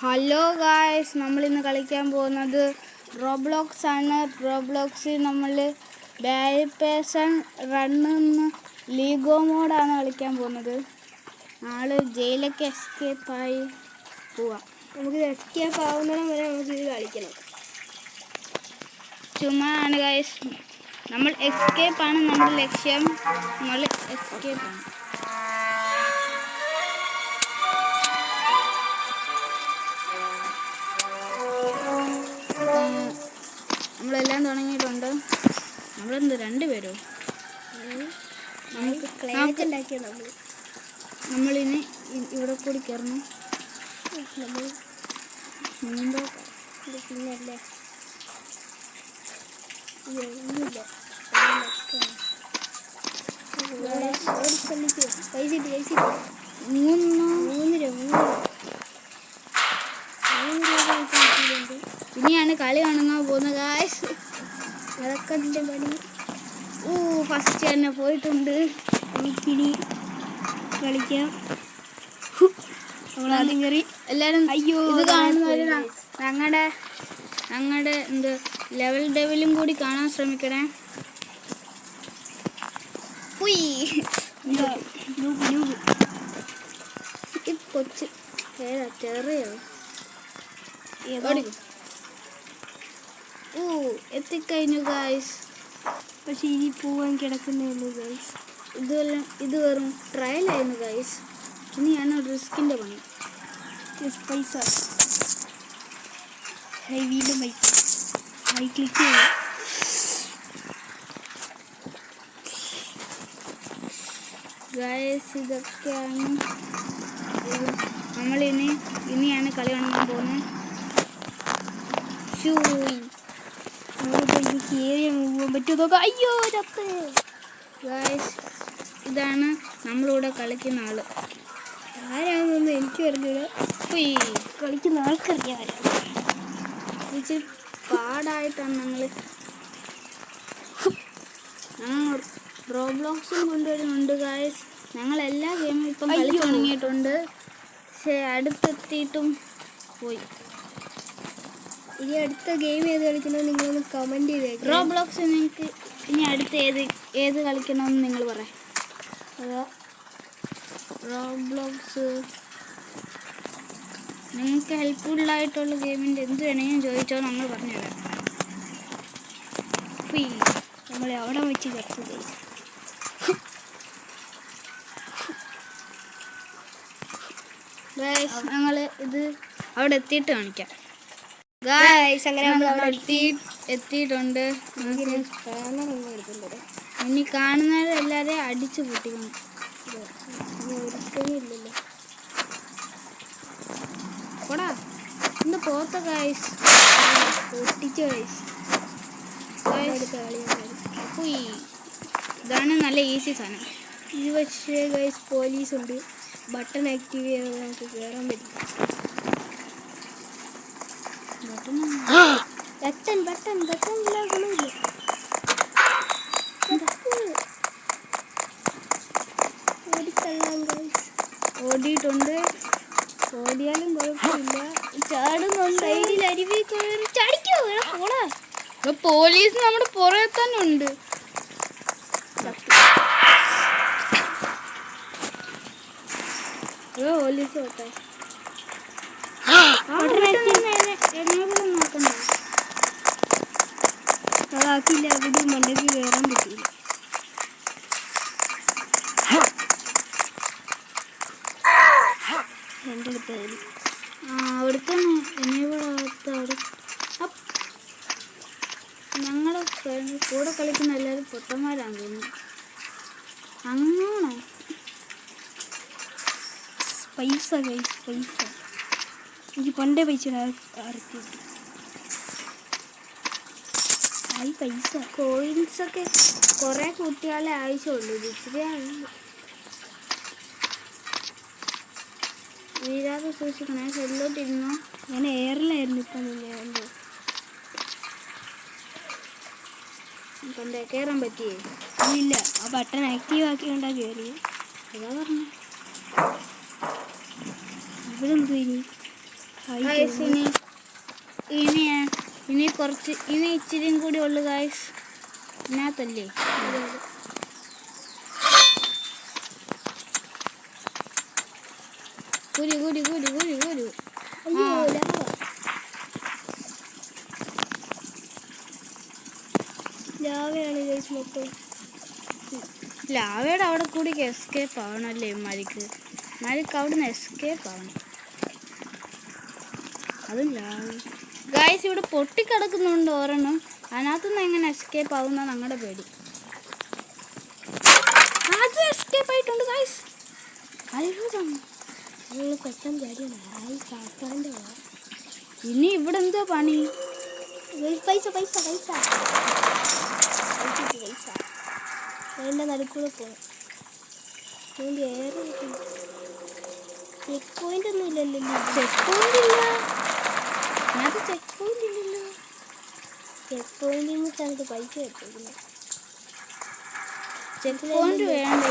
Hello guys, നമ്മളിന്ന് കളിക്കാൻ പോകുന്നത് റോബ്ലോക്സ് ആണ്. റോബ്ലോക്സിൽ നമ്മൾ ബാരിപ്പേഴ്സൺ റണ്ണെന്ന് ലീഗോ മോഡാണ് കളിക്കാൻ പോകുന്നത്. ആള് ജയിലൊക്കെ എസ്കേപ്പായി പോവാം. നമുക്ക് എസ്കേപ്പ് ആവുന്നിടം വരെ നമുക്കിത് കളിക്കണം. ചുമ്മാ ആണ് ഗായ്സ്, നമ്മൾ എസ്കേപ്പാണ് നമ്മുടെ ലക്ഷ്യം. നമ്മൾ എസ്കേപ്പാണ്. നമ്മളെല്ലാം തുടങ്ങിയിട്ടുണ്ട്. നമ്മളെന്ത് രണ്ടുപേരോ? നമ്മളിനി ഇവിടെ കൂടി കയറണം. നമ്മൾ പിന്നല്ലേ ഇനിയാണ് കളി കാണുന്ന പോകുന്ന ഗായ്സ്. അതൊക്കെ അതിൻ്റെ പണി. ഫസ്റ്റ് തന്നെ പോയിട്ടുണ്ട്. നമുക്കിനി കളിക്കാം. നമ്മളാദ്യം കയറി എല്ലാവരും അയ്യോ ഇത് കാണുന്നവര് ഞങ്ങളുടെ എന്ത് ലെവൽ ഡെവലും കൂടി കാണാൻ ശ്രമിക്കണേ. ഈ കൊച്ച് ഏതാ ചെറിയോ? എത്തിക്കഴിഞ്ഞു ഗായ്സ്. പക്ഷെ ഇനി പോവാൻ കിടക്കുന്നേയുള്ളൂ ഗൈസ്. ഇത് വെറും ട്രയലായിരുന്നു ഗൈസ്. ഇനിയാണ് റിസ്കിൻ്റെ പണി. പൈസ വീണ്ടും പൈസ ക്ലിക്ക് ചെയ്യും. ഗായ്സ്, ഇതൊക്കെയാണ് ഇനിയാണ് കളി കാണാൻ പോകുന്നത്. പോകാൻ പറ്റുമോ? അയ്യോ ചത്ത്. ഗായ്സ്, ഇതാണ് നമ്മളിവിടെ കളിക്കുന്ന ആള്. ആരാണെന്നൊന്നും എനിക്ക് അറിഞ്ഞൂടാ. കളിക്കുന്ന ആൾക്കറിയാം. ഇച്ചിരി പാടായിട്ടാണ് ഞങ്ങൾ റോബ്ലോക്സും കൊണ്ടുവരുന്നുണ്ട് ഗായ്സ്. ഞങ്ങൾ എല്ലാ ഗെയിമും ഇപ്പം കളി തുടങ്ങിയിട്ടുണ്ട്. പക്ഷേ അടുത്തെത്തിയിട്ടും പോയി. ഇനി അടുത്ത ഗെയിം ഏത് കളിക്കണമെന്ന് നിങ്ങളൊന്ന് കമൻറ്റ് ചെയ്തേക്കാം. റോബ്ലോക്സ് നിങ്ങൾക്ക് ഇനി അടുത്ത് ഏത് കളിക്കണമെന്ന് നിങ്ങൾ പറയാം. അതാ റോബ്ലോക്സ് നിങ്ങൾക്ക് ഹെൽപ്ഫുള്ളായിട്ടുള്ള ഗെയിമിൻ്റെ എന്ത് വേണമെങ്കിലും ചോദിച്ചോ, നമ്മൾ പറഞ്ഞുതരാം. നമ്മളെ അവിടെ വെച്ച് കത്തുക. ഞങ്ങൾ ഇത് അവിടെ എത്തിയിട്ട് കാണിക്കാം. അങ്ങനെ നമ്മൾ അവിടെ എത്തിയിട്ടുണ്ട്. ഇനി കാണുന്നവരെല്ലാവരെയും അടിച്ചു പൊട്ടിക്കണം. ഒരിക്കലുമില്ലല്ലോ. കൊടാ എന്ത് പോത്ത ഗായ്സ്, പൊട്ടിച്ചു ഗൈസ്. ഇതാണ് നല്ല ഈസി സാധനം. ഇത് പക്ഷേ ഗൈസ് പോലീസ് ഉണ്ട്. ബട്ടൺ ആക്റ്റീവ് ചെയ്താൽ നമുക്ക് കയറാൻ പറ്റില്ല. ബട്ടൺ ഓടിയിട്ടുണ്ട്. ഓടിയാലും കുഴപ്പമില്ല. ചാടുന്നുണ്ട്. സൈഡിൽ അരുവി കയറി ചടിക്കോ പോടാ. പോലീസ് നമ്മുടെ പുറകെ തന്നെ ഉണ്ട്. പോലീസ് പോട്ടെ. നോക്കണ്ട, അതാക്കില്ല. അവിടെ മണ്ടയ്ക്ക് കയറാൻ പറ്റില്ല. എൻ്റെ അടുത്ത് അവിടുത്തെ ഞങ്ങളുടെ കൂടെ കളിക്കുന്ന എല്ലാവരും പൊട്ടന്മാരാണ് തോന്നുന്നു. അങ്ങനെ പൈസ എനിക്ക് പണ്ടേ പൈസ ആർത്തി. പൈസ കോയിൻസൊക്കെ കുറേ കുട്ടികളെ ആവശ്യമുള്ളൂ. ഇത് ഇത്തിരിയാണ്. വീരാതെ സൂക്ഷിക്കണേ. സെല്ലോട്ടിരുന്നോ? ഞാൻ എയറിലായിരുന്നു. ഇപ്പം കണ്ടേ കയറാൻ പറ്റിയേ ഇല്ല. ആ ബട്ടൺ ആക്റ്റീവ് ആക്കിക്കൊണ്ടാ കയറി. അതാ പറഞ്ഞു. ഇവിടെ എന്തു ഇനി? ഗായ്സ് ഇനി ഇച്ചിരിയും കൂടി ഉള്ളു ഗായ്സ്. ഇതിനകത്തല്ലേ കുരു ലാവയാണ് ഗൈസ് മൊത്തം. ലാവയുടെ അവിടെ കൂടി എസ്കേപ്പ് ആവണല്ലേ മരിക്ക് അവിടുന്ന് എസ്കേപ്പ് ആവണം. അതും ലാവ ഗായ്സ് ഇവിടെ പൊട്ടിക്കിടക്കുന്നുണ്ട് ഒരെണ്ണം. അതിനകത്തുനിന്ന് എങ്ങനെ എസ്കേപ്പ് ആവുന്ന ഞങ്ങളുടെ പേടി. അത് എസ്കേപ്പ് ആയിട്ടുണ്ട് ഗായ്സ്. പെട്ടെന്ന് ചാടിയാണ് സാത്താൻ്റെ. ഇനി ഇവിടെ എന്തോ പണി? പൈസ അതിൻ്റെ നടുക്കൂടെ പോകണം. ചെക്ക് പോയിന്റ് ഒന്നും ഇല്ലല്ലോ. ചെക്ക് പോയിന്റ് ഇല്ല. ചെക്ക് പോയിന്റ് ഇല്ലല്ലോ. ചെക്ക് പോയിന്റിൽ നിന്ന് സ്ഥലത്ത് പൈസ കിട്ടുന്നു. ചെക്ക് പോയിന്റ് വേണ്ട.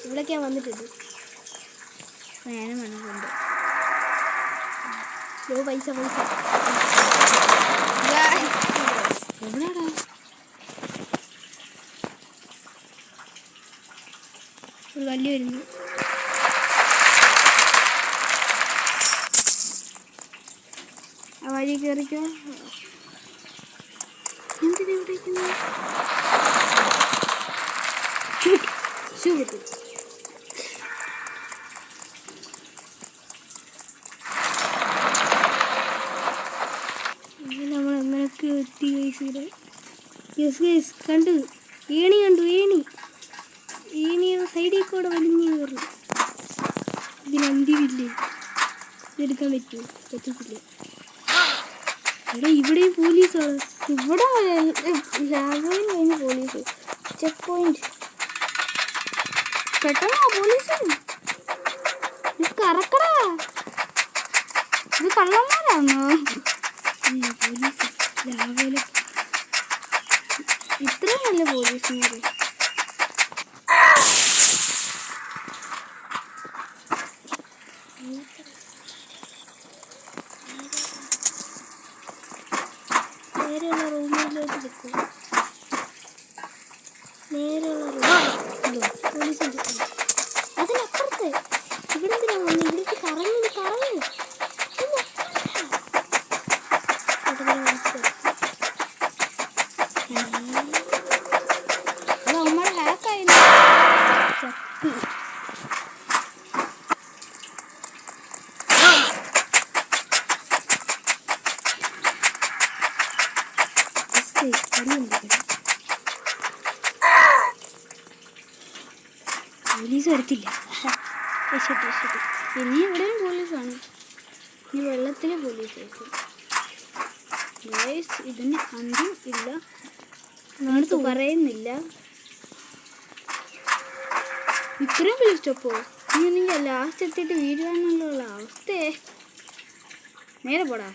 ഇവിടേക്കാ വന്നിട്ടുണ്ട്. ഞാനും വന്നിട്ടുണ്ട്. പൈസ എവിടെയാടാ? ഒരു വലിയ വരുന്നു. ആ വഴി കയറിക്കോ. എന്തിനാ ഇവിടെ ഷൂ കിട്ടി. നമ്മൾ എങ്ങനെയൊക്കെ എത്തി ഗൈസ്. യെസ് ഗൈസ് കണ്ടു. ഏണി സൈഡിൽ കൂടെ വലിഞ്ഞ് കയറും. ഇതിന് അന്തിവില്ലേ? ഇതെടുക്കാൻ പറ്റുമോ? പറ്റത്തില്ല. എടാ ഇവിടെയും പോലീസാണ്. ഇവിടെ ലാബോയിൽ കഴിഞ്ഞ് പോലീസ്. ചെക്ക് പോയിന്റ് പെട്ടെന്നാ പോലീസ്. ഇത് കറക്കടാ. ഇത് കള്ളന്മാരാണോ? പോലീസ് ലാബോയിലെ ഇത്രയും നല്ല പോലീസുമാര്. നേരെയുള്ള റൂമിലോട്ട് വെക്കും. നേരെയുള്ള റൂം പോലീസ് അതിനപ്പുറത്ത്. ഇവിടെ എന്തിനാ വന്ന്? ഇവിടേക്ക് കറങ്ങി. അവന്മാർ ഹാക്കായി. പോലീസ് വരത്തില്ല. ഇനി ഇവിടെയും പോലീസാണ്. ഇനി വെള്ളത്തിൽ പോലീസ് ആയിരിക്കും. ഇതിന് അന്ത്യം ഇല്ല. അടുത്ത് പറയുന്നില്ല. ഇത്രയും വിളിച്ചപ്പോ ഇങ്ങനെ ലാസ്റ്റ് എത്തിയിട്ട് വീഴുവാന്നുള്ള അവസ്ഥയെ. നേരെ പോടാ.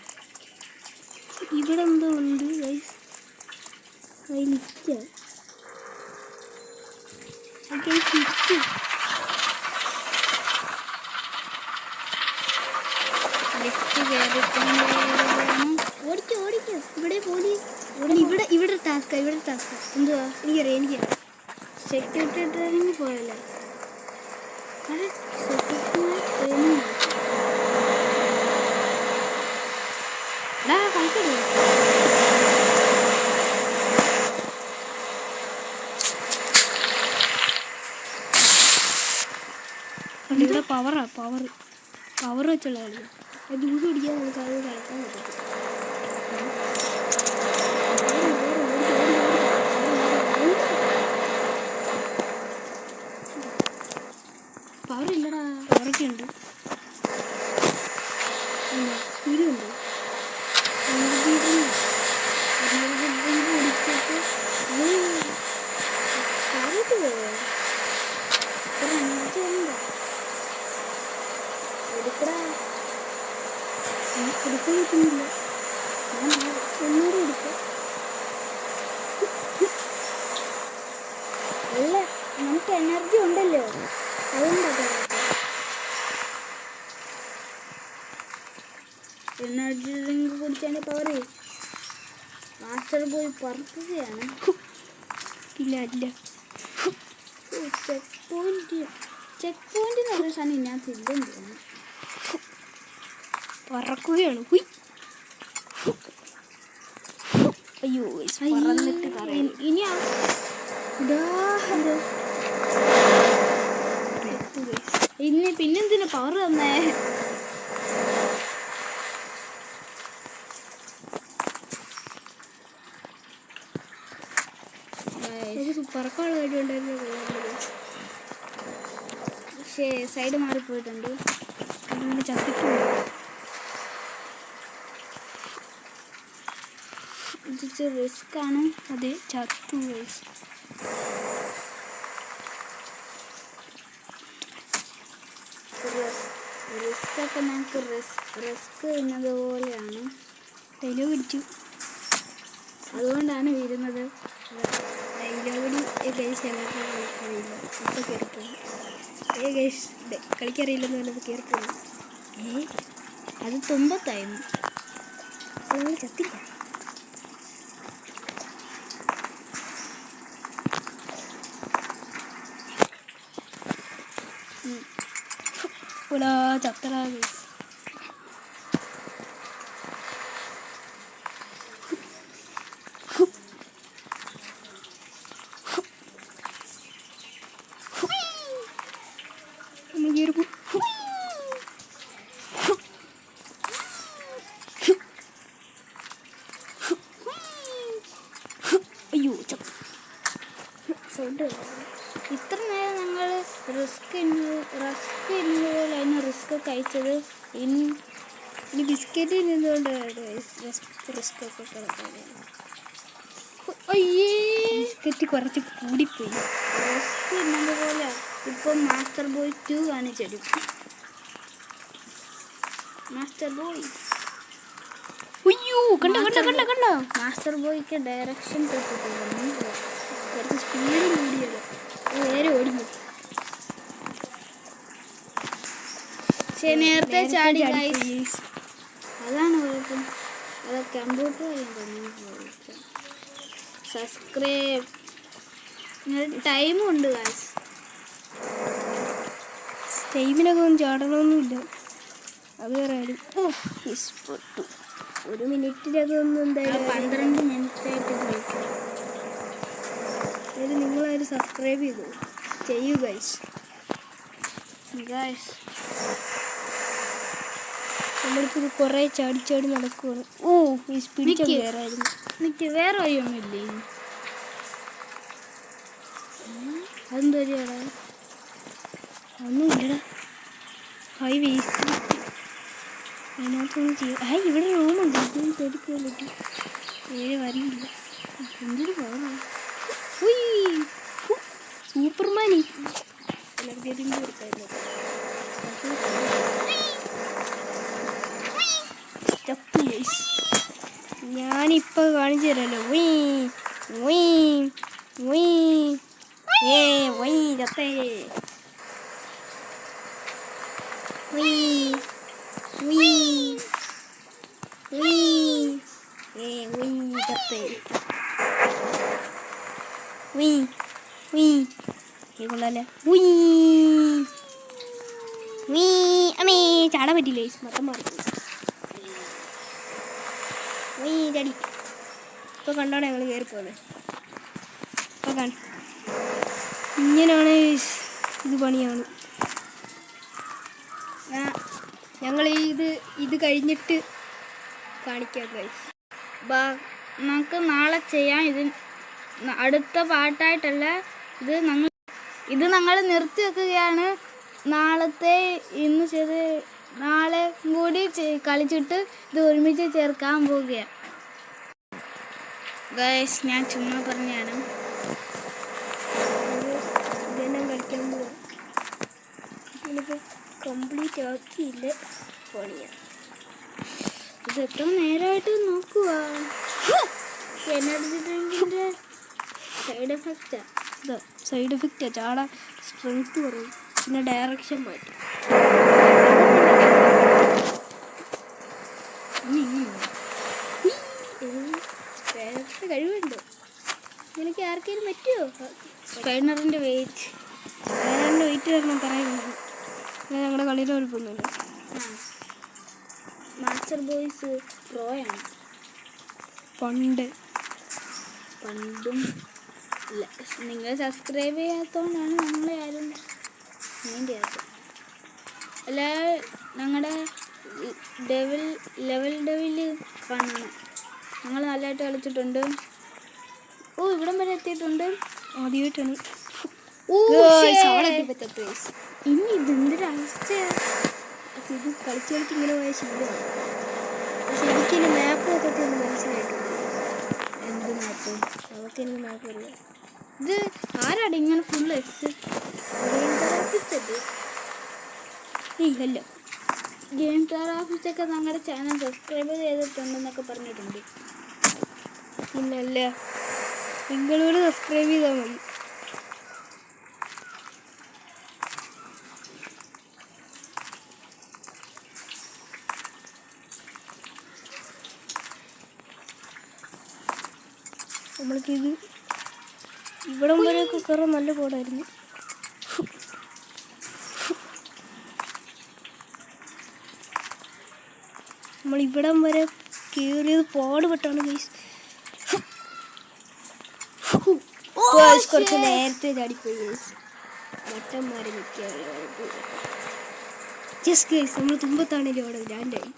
ഇവിടെ എന്തോ ഉണ്ട് ഗൈസ്. ലിഫ്റ്റ്. ഓടിക്കും. ഇവിടെ പോലീസ്. ഇവിടെ ടാസ്ക്. എന്തുവാ? എനിക്കറിയാം. സെക്യൂരിറ്റി ട്രെയിനിങ് പോയല്ലേ? പൈസ ഇവിടെ പവർ വെച്ചുള്ള കളിയാണ്. ജ്യൂസ് കുടിക്കാൻ നമുക്ക് അത് കളിക്കാൻ പറ്റും. പവറില്ലടാ. പവറൊക്കെ ഉണ്ട്. സ്പീഡുണ്ട്. എടുക്കാൻ പറ്റുന്നില്ല. ഒന്നുകൂടെ എടുക്കാം. അല്ല നമുക്ക് എനർജി ഉണ്ടല്ലോ അതുകൊണ്ടൊക്കെ. മാസ്റ്റർ ബോയ് പറക്കുകയാണ്. പിന്നെ അല്ല ചെക്ക് പോയിന്റ് എന്നൊരു സാധനം ഇതിനകത്ത് ഇല്ലെന്ന് തോന്നുന്നു. പറക്കുകയാണ്. ഹുയ്. അയ്യോ പറന്നിട്ട് ഇനി പിന്നെന്തിനാ പവർ തന്നേ? പറക്കാനുള്ള കാര്യം ഉണ്ടായിരുന്നു. പക്ഷേ സൈഡ് മാറിപ്പോയിട്ടുണ്ട്. അതുകൊണ്ട് ചത്തിട്ടുണ്ട്. ഇത് റിസ്ക് ആണ്. അതെ ചത്തു. റിസ്ക് ഒക്കെ ഞങ്ങൾക്ക് റിസ്ക് എന്നത് പോലെയാണ്. ഡയലോഗ് അടിച്ചു, അതുകൊണ്ടാണ് വീഴുന്നത്. ഡയലോഗടി കളിക്കറിയില്ല. ഇപ്പം കയറിപ്പോയി. കളിക്കറിയില്ലെന്ന് പറഞ്ഞപ്പോൾ കയറിപ്പോയി. അത് തുമ്പത്തായിരുന്നു. നമ്മൾ ചത്തില്ല. ചത്തടാ. അയ്യോ സൗണ്ട്. ഇത്ര നേരം ഞങ്ങൾ റിസ്ക് ഇന്നതുപോലെ അതിന് റിസ്ക് കഴിച്ചത്. ഇനി ബിസ്ക്കറ്റ് നിന്നുകൊണ്ട് റിസ്ക് ഒക്കെ കിടക്കാതെ. അയ്യേ, ബിസ്ക്കറ്റ് കുറച്ച് കൂടിപ്പോയി. റിസ്ക് ഇന്നതുപോലെ ഇപ്പം മാസ്റ്റർ ബോയ് 2 കാണിച്ചു. മാസ്റ്റർ ബോയ് കണ്ടോ മാസ്റ്റർ ബോയ്ക്ക് ഡയറക്ഷൻ തെറ്റിട്ടുണ്ട്. കുറച്ച് സ്പീഡ് കൂടിയത് നേരെ ഓടിക്കും. പക്ഷേ നേരത്തെ ചാടി. അതാണ് കുഴപ്പം. അത് കമ്പ്യൂട്ടർ സബ്സ്ക്രൈബ്. ടൈമുണ്ട് ഗായ്സ്. ടൈമിനൊക്കെ ഒന്നും ചാടണമൊന്നുമില്ല. അത് വേറെ ഇഷ്ടപ്പെട്ടു. 1 മിനിറ്റിനൊക്കെ ഒന്നും എന്തായാലും 12 മിനിറ്റായിട്ട് കഴിക്കും. അതായത് നിങ്ങളാരും സബ്സ്ക്രൈബ് ചെയ്യൂ ഗൈസ്. നമ്മളിപ്പോൾ ഇത് കുറേ ചാടി നടക്കുവാണ്. ഈ സ്പീഡ് കയറായിരുന്നു. എനിക്ക് വേറെ വഴിയൊന്നുമില്ലേ? അതെന്താ വരികടാ? ഒന്നുമില്ലടാ. ഹൈ വേസ്റ്റ് അതിനകത്തൊന്നും ചെയ്യാം. ഇവിടെ റൂമുണ്ട്. ഇതൊന്നും തെടുക്കാൻ പറ്റും. 7 വരിയില്ല. എന്തൊരു പവറാണ്. സൂപ്പർമാനി തിരിഞ്ഞു കൊടുക്കായിരുന്നു. ഞാനിപ്പോൾ കാണിച്ചു തരാമല്ലോ. ചത്തേ. കൊള്ളാല്ലേ. അമ്മേ ചാടാൻ പറ്റില്ലേ? മൊത്തം മാറി ചാടി. ഇപ്പോൾ കണ്ടാണ് ഞങ്ങൾ കയറിപ്പോയത്. ഇപ്പോൾ കാണും ഇങ്ങനെയാണ്. ഇത് പണിയാണ്. ഞങ്ങൾ ഇത് കഴിഞ്ഞിട്ട് കാണിക്കാം ഗൈസ്. നമുക്ക് നാളെ ചെയ്യാം. ഇത് അടുത്ത പാട്ടായിട്ടല്ല. ഇത് ഞങ്ങൾ നിർത്തി വെക്കുകയാണ്. ഇന്ന് ചെയ്ത് നാളെ കൂടി കളിച്ചിട്ട് ഇത് ഒരുമിച്ച് ചേർക്കാൻ പോവുകയാണ് ഗൈസ്. ഞാൻ ചുമ്മാ പറഞ്ഞാണ്. ഇതെല്ലാം കളിക്കാൻ പോവാം. ഇതിപ്പോൾ കംപ്ലീറ്റ് ആക്കിയില്ല. പണിയാണ്. ഇത് എത്ര നേരമായിട്ട് നോക്കുക. എനർജി ഡ്രിങ്കിൻ്റെ സൈഡ് എഫക്റ്റാണ്. സൈഡ് എഫക്റ്റാണ്. ചാടാൻ സ്ട്രെങ്ത് കുറയും. പിന്നെ ഡയറക്ഷൻ മാറ്റും. നേരത്തെ ആർക്കെങ്കിലും പറ്റുമോ? സ്പൈനറിൻ്റെ വെയിറ്റ് വെയിറ്റ് വരണം പറയുന്നത്. ഞങ്ങളുടെ കളിയിൽ കുഴപ്പമൊന്നുമില്ല. മാസ്റ്റർ ബോയ്സ് പ്രോയാണ്. പണ്ടും ഇല്ല, നിങ്ങൾ സബ്സ്ക്രൈബ് ചെയ്യാത്തതുകൊണ്ടാണ് നമ്മളെ ആരും മൈൻഡ് ചെയ്യാത്തത്. അല്ല, ഞങ്ങളുടെ ലെവൽ കാണണം. ഞങ്ങൾ നല്ലതായിട്ട് കളിച്ചിട്ടുണ്ട്. ഓ, ഇവിടം വരെ എത്തിയിട്ടുണ്ട്. ആദ്യമായിട്ടാണ് ഇനി ഇതെന്തൊരു അവസ്ഥയാണ്. ഇത് കളിച്ച് ഇങ്ങനെ പോയ ശീലമാണ്. ശരിക്കും മാപ്പൊക്കെ മനസ്സിലായിട്ടുണ്ട്. എന്ത് മാപ്പ്? അതൊക്കെ എനിക്ക് മാപ്പ് അറിയാം. ഇത് ആരാടി ഇങ്ങനെ ഫുള്ള് അല്ല, ഗെയിം തെറാപ്പിസ്റ്റൊക്കെ ഞങ്ങളുടെ ചാനൽ സബ്സ്ക്രൈബ് ചെയ്തിട്ടുണ്ടെന്നൊക്കെ പറഞ്ഞിട്ടുണ്ട്. പിന്നല്ല, നിങ്ങളോട് സബ്സ്ക്രൈബ് ചെയ്താൽ മതി. നമ്മൾക്കിത് ഇവിടം വരെയൊക്കെ കയറാൻ നല്ല പോടായിരുന്നു. നമ്മളിവിടം വരെ കയറിയത് പാടുപെട്ടാണ് ഗൈസ്. കുറച്ച് നേരത്തെ ചാടിപ്പോയി ഗൈസ്. വട്ടന്മാരെ ജസ്റ്റ് ഗൈസ്, നമ്മൾ തുമ്പത്താണേലും അവിടെ ഗ്രാൻഡായി.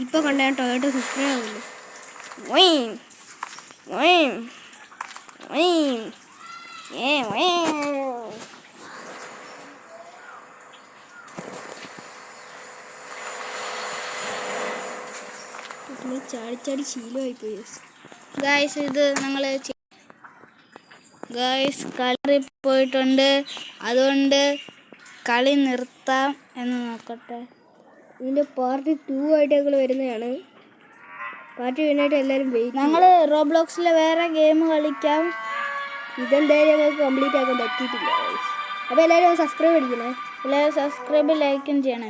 ഇപ്പൊ കണ്ടാൽ ടൊയോട്ടോ സബ്സ്ക്രൈബ് ആവുന്നു. ചാടി ശീലമായിപ്പോയി ഗായ്സ്. ഇത് ഞങ്ങൾ കളി പോയിട്ടുണ്ട്, അതുകൊണ്ട് കളി നിർത്താം എന്ന് നോക്കട്ടെ. ഇതിൻ്റെ പാർട്ട് 2 ആയിട്ട് ഞങ്ങൾ വരുന്നതാണ്. പാർട്ട് 2 ആയിട്ട് എല്ലാവരും വെയിറ്റ്. ഞങ്ങൾ റോബ്ലോക്സിലെ വേറെ ഗെയിം കളിക്കാം. ഇതെന്തായാലും ഞങ്ങൾക്ക് കംപ്ലീറ്റ് ആക്കാൻ പറ്റിയിട്ടില്ല. അപ്പോൾ എല്ലാവരും സബ്സ്ക്രൈബ് അടിക്കണേ. എല്ലാവരും സബ്സ്ക്രൈബ് ലൈക്കും ചെയ്യണേ.